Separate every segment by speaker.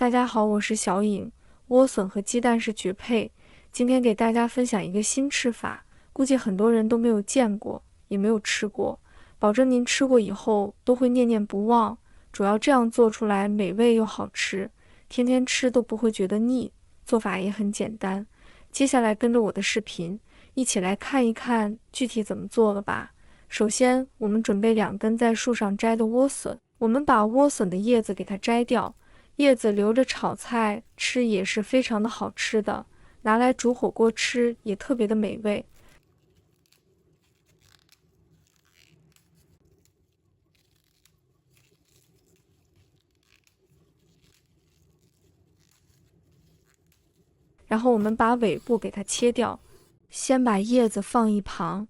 Speaker 1: 大家好，我是小颖。莴笋和鸡蛋是绝配，今天给大家分享一个新吃法，估计很多人都没有见过，也没有吃过，保证您吃过以后都会念念不忘。主要这样做出来美味又好吃，天天吃都不会觉得腻，做法也很简单。接下来跟着我的视频，一起来看一看具体怎么做了吧。首先，我们准备2根在树上摘的莴笋，我们把莴笋的叶子给它摘掉。叶子留着炒菜吃也是非常的好吃的，拿来煮火锅吃也特别的美味。然后我们把尾部给它切掉，先把叶子放一旁，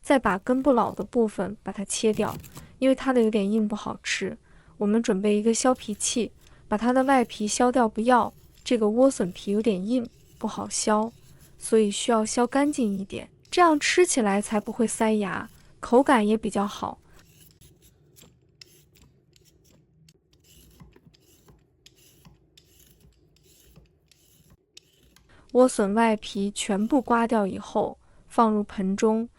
Speaker 1: 再把根部老的部分把它切掉，因为它的有点硬不好吃。我们准备一个削皮器，把它的外皮削掉不要，这个莴笋皮有点硬，不好削，所以需要削干净一点，这样吃起来才不会塞牙，口感也比较好。莴笋外皮全部刮掉以后，放入盆中，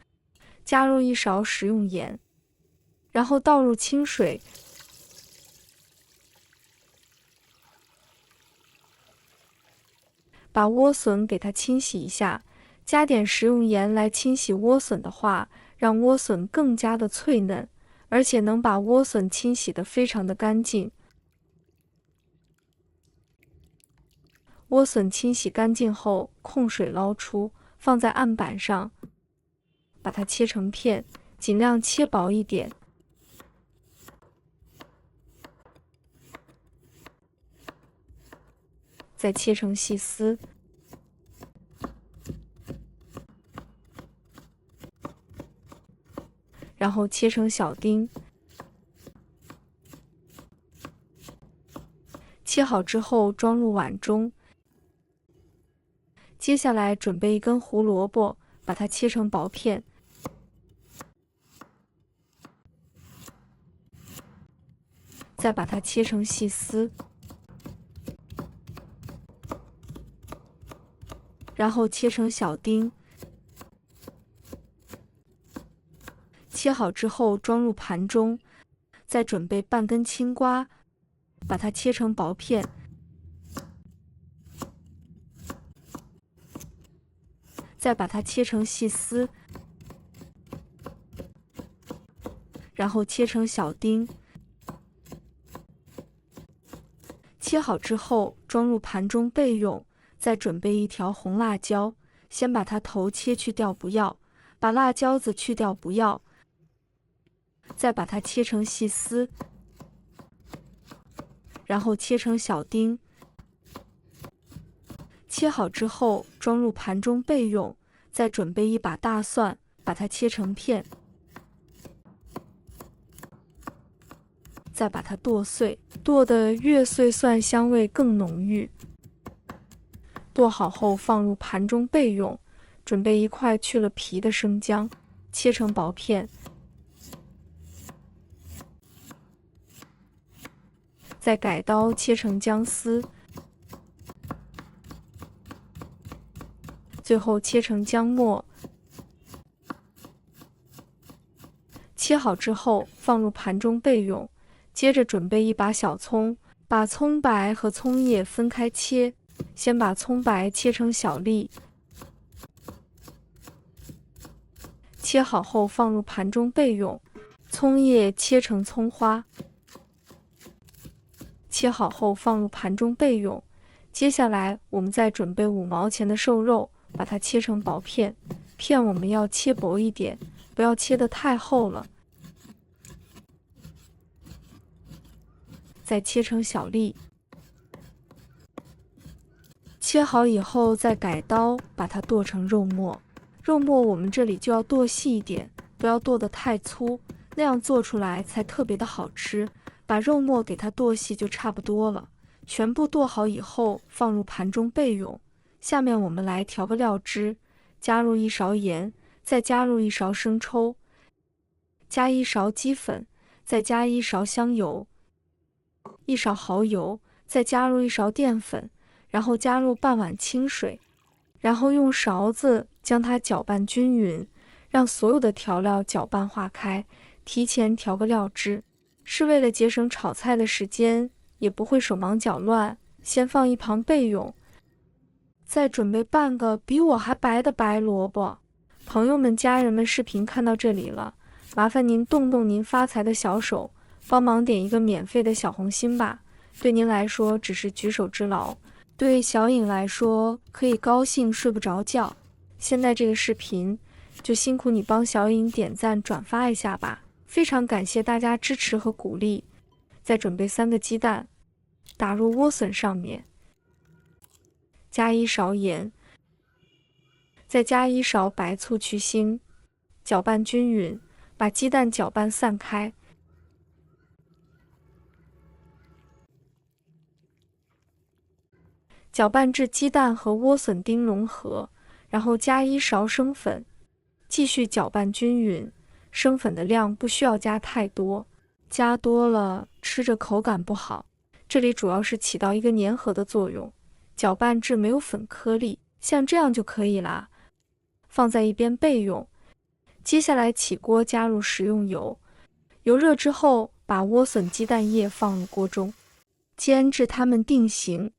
Speaker 1: 加入1勺食用盐，然后倒入清水，把莴笋给它清洗一下，加点食用盐来清洗莴笋的话，让莴笋更加的脆嫩，而且能把莴笋清洗得非常的干净。莴笋清洗干净后，控水捞出，放在案板上，把它切成片，尽量切薄一点。再切成细丝，然后切成小丁。切好之后装入碗中。接下来准备1根胡萝卜，把它切成薄片。再把它切成细丝。然后切成小丁。切好之后装入盘中。再准备半根青瓜，把它切成薄片。再把它切成细丝，然后切成小丁。切好之后装入盘中备用。再准备1条红辣椒，先把它头切去掉不要，把辣椒子去掉不要。再把它切成细丝，然后切成小丁。切好之后装入盘中备用。再准备1把大蒜，把它切成片，再把它剁碎，剁得越碎蒜香味更浓郁。剁好后放入盘中备用。准备1块去了皮的生姜，切成薄片，再改刀切成姜丝，最后切成姜末。切好之后放入盘中备用。接着准备1把小葱，把葱白和葱叶分开切，先把葱白切成小粒。切好后放入盘中备用。葱叶切成葱花，切好后放入盘中备用。接下来我们再准备5毛钱的瘦肉，把它切成薄片，片我们要切薄一点，不要切得太厚了。再切成小粒。切好以后再改刀把它剁成肉末。肉末我们这里就要剁细一点，不要剁得太粗，那样做出来才特别的好吃。把肉末给它剁细就差不多了。全部剁好以后放入盘中备用。下面我们来调个料汁，加入1勺盐，再加入1勺生抽，加1勺鸡粉，再加1勺香油，1勺蚝油，再加入1勺淀粉，然后加入半碗清水，然后用勺子将它搅拌均匀，让所有的调料搅拌化开，提前调个料汁，是为了节省炒菜的时间，也不会手忙脚乱，先放一旁备用。再准备半个比我还白的白萝卜。朋友们、家人们，视频看到这里了，麻烦您动动您发财的小手，帮忙点一个免费的小红心吧。对您来说只是举手之劳，对小颖来说可以高兴睡不着觉。现在这个视频就辛苦你帮小颖点赞转发一下吧，非常感谢大家支持和鼓励。再准备3个鸡蛋，打入莴笋上面，加1勺盐，再加1勺白醋去腥，搅拌均匀，把鸡蛋搅拌散开。搅拌至鸡蛋和莴笋丁融合，然后加1勺生粉，继续搅拌均匀。生粉的量不需要加太多，加多了吃着口感不好。这里主要是起到一个粘合的作用，搅拌至没有粉颗粒，像这样就可以啦。放在一边备用。接下来起锅加入食用油，油热之后把莴笋鸡蛋液放入锅中，煎至它们定型。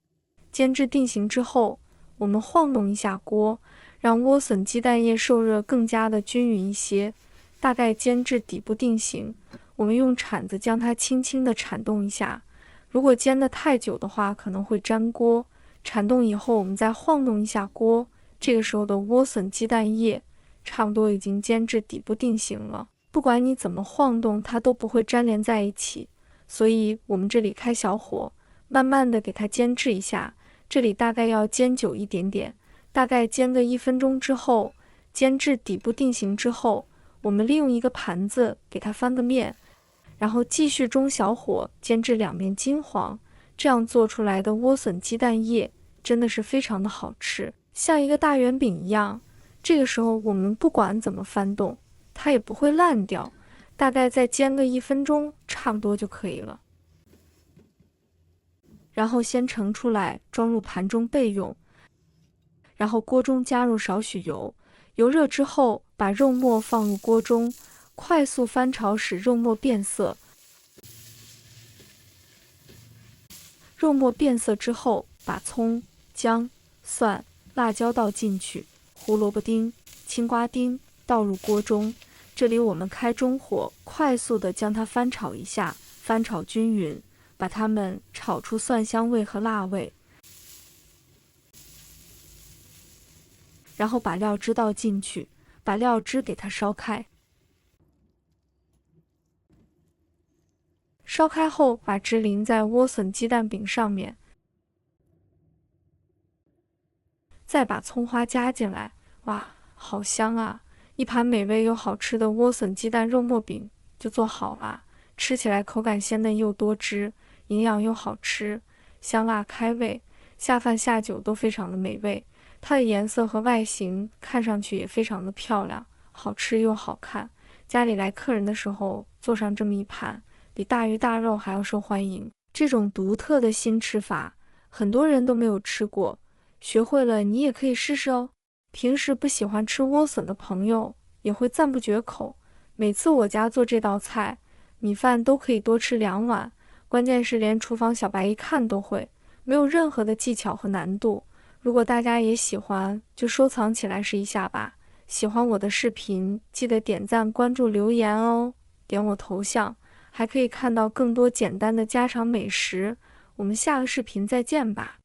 Speaker 1: 煎至定型之后，我们晃动一下锅，让莴笋鸡蛋液受热更加的均匀一些，大概煎至底部定型。我们用铲子将它轻轻的铲动一下，如果煎得太久的话可能会粘锅。铲动以后我们再晃动一下锅，这个时候的莴笋鸡蛋液差不多已经煎至底部定型了，不管你怎么晃动它都不会粘连在一起，所以我们这里开小火，慢慢的给它煎制一下。这里大概要煎久一点点，大概煎个1分钟之后，煎至底部定型之后，我们利用一个盘子给它翻个面，然后继续中小火煎至2面金黄。这样做出来的莴笋鸡蛋液真的是非常的好吃，像一个大圆饼一样。这个时候我们不管怎么翻动，它也不会烂掉，大概再煎个1分钟差不多就可以了。然后先盛出来，装入盘中备用。然后锅中加入少许油，油热之后把肉末放入锅中，快速翻炒使肉末变色。肉末变色之后，把葱、姜、蒜、辣椒倒进去，胡萝卜丁、青瓜丁倒入锅中。这里我们开中火，快速的将它翻炒一下，翻炒均匀，把它们炒出蒜香味和辣味。然后把料汁倒进去，把料汁给它烧开。烧开后，把汁淋在莴笋鸡蛋饼上面，再把葱花加进来。哇，好香啊！一盘美味又好吃的莴笋鸡蛋肉末饼就做好了，吃起来口感鲜嫩又多汁，营养又好吃，香辣开胃，下饭下酒都非常的美味。它的颜色和外形看上去也非常的漂亮，好吃又好看。家里来客人的时候做上这么一盘，比大鱼大肉还要受欢迎。这种独特的新吃法，很多人都没有吃过，学会了你也可以试试哦。平时不喜欢吃莴笋的朋友也会赞不绝口。每次我家做这道菜，米饭都可以多吃2碗，关键是连厨房小白一看都会，没有任何的技巧和难度。如果大家也喜欢，就收藏起来试一下吧。喜欢我的视频，记得点赞、关注、留言哦。点我头像，还可以看到更多简单的家常美食。我们下个视频再见吧。